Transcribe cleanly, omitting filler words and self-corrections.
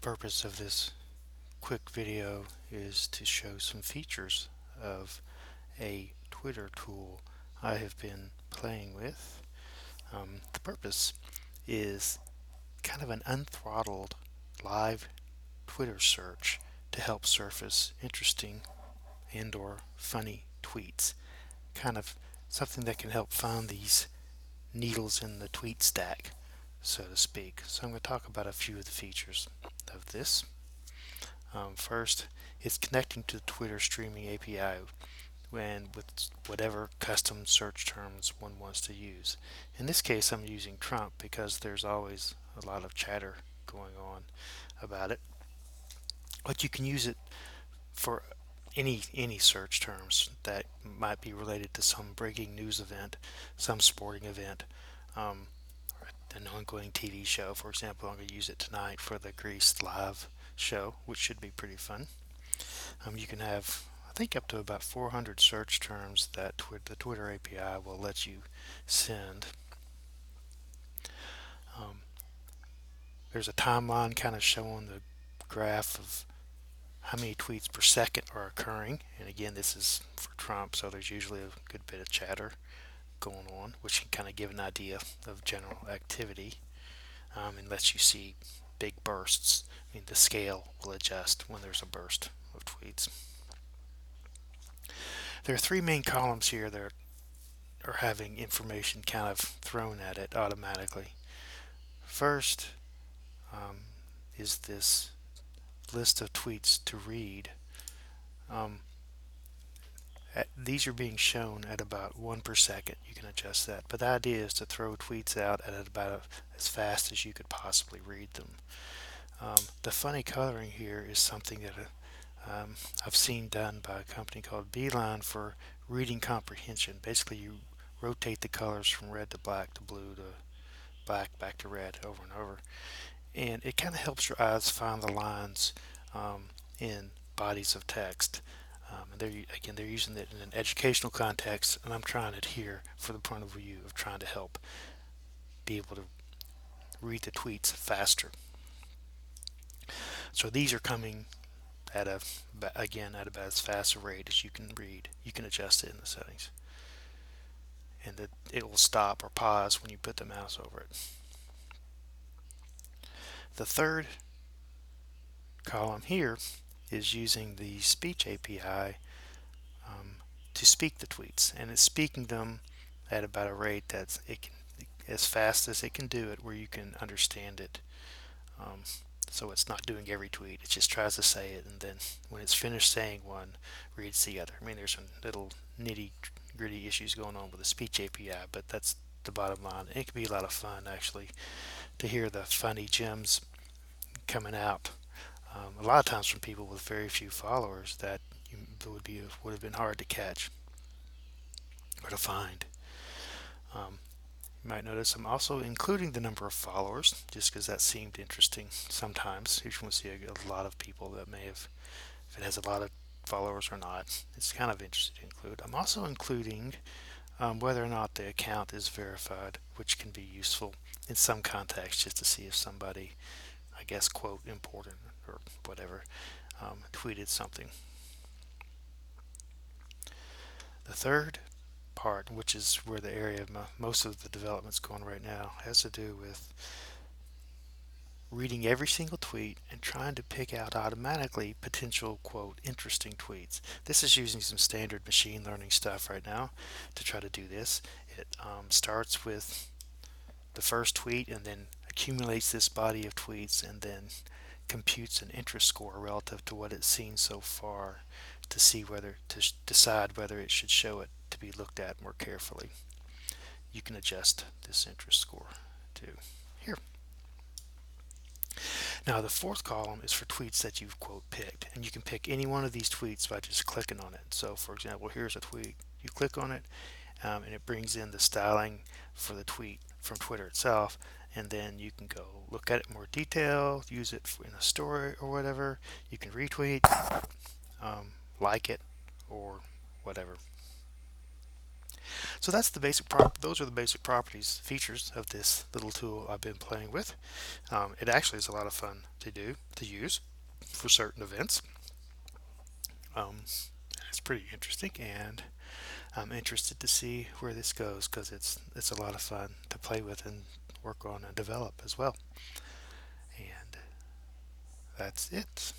purpose of this quick video is to show some features of a Twitter tool I have been playing with. The purpose is kind of an unthrottled live Twitter search to help surface interesting and or funny tweets. Kind of something that can help find these needles in the tweet stack, so to speak. So I'm going to talk about a few of the features of this. First, it's connecting to the Twitter streaming API and with whatever custom search terms one wants to use. In this case, I'm using Trump because there's always a lot of chatter going on about it. But you can use it for any search terms that might be related to some breaking news event, some sporting event, um, an ongoing TV show. For example, I'm going to use it tonight for the Grease live show, which should be pretty fun. You can have, I think, up to about 400 search terms that the Twitter API will let you send. Um, there's a timeline kind of showing the graph of how many tweets per second are occurring. And again, this is for Trump, so there's usually a good bit of chatter going on, which can kind of give an idea of general activity and lets you see big bursts. I mean, the scale will adjust when there's a burst of tweets. There are three main columns here that are having information kind of thrown at it automatically. First is this list of tweets to read. These are being shown at about 1 per second. You can adjust that. But the idea is to throw tweets out at about as fast as you could possibly read them. The funny coloring here is something that I've seen done by a company called Beeline for reading comprehension. Basically, you rotate the colors from red to black to blue to black back to red over and over. And it kind of helps your eyes find the lines in bodies of text. And they're using it in an educational context, and I'm trying it here for the point of view of trying to help be able to read the tweets faster. So these are coming at about as fast a rate as you can read. You can adjust it in the settings, and that it will stop or pause when you put the mouse over it. The third column here is using the speech API to speak the tweets, and it's speaking them at about a rate that's as fast as it can do it, where you can understand it. So it's not doing every tweet; it just tries to say it, and then when it's finished saying one, reads the other. I mean, there's some little nitty-gritty issues going on with the speech API, but that's the bottom line. It can be a lot of fun actually to hear the funny gems coming out. A lot of times from people with very few followers that would have been hard to catch or to find. You might notice I'm also including the number of followers, just because that seemed interesting sometimes. You can see a lot of people that may have, if it has a lot of followers or not. It's kind of interesting to include. I'm also including whether or not the account is verified, which can be useful in some contexts, just to see if somebody, I guess, quote, important or whatever, tweeted something. The third part, which is where the area of most of the development's going right now, has to do with reading every single tweet and trying to pick out automatically potential, quote, interesting tweets. This is using some standard machine learning stuff right now to try to do this. It starts with the first tweet and then accumulates this body of tweets and then computes an interest score relative to what it's seen so far to see whether to decide whether it should show it to be looked at more carefully. You can adjust this interest score to here. Now the fourth column is for tweets that you've, quote, picked, and you can pick any one of these tweets by just clicking on it. So for example, here's a tweet. You click on it and it brings in the styling for the tweet from Twitter itself, and then you can go look at it in more detail, use it in a story or whatever. You can retweet, like it, or whatever. So that's the those are the basic properties, features of this little tool I've been playing with. It actually is a lot of fun to use for certain events. Um, it's pretty interesting, and I'm interested to see where this goes because it's a lot of fun to play with and work on and develop as well. And that's it.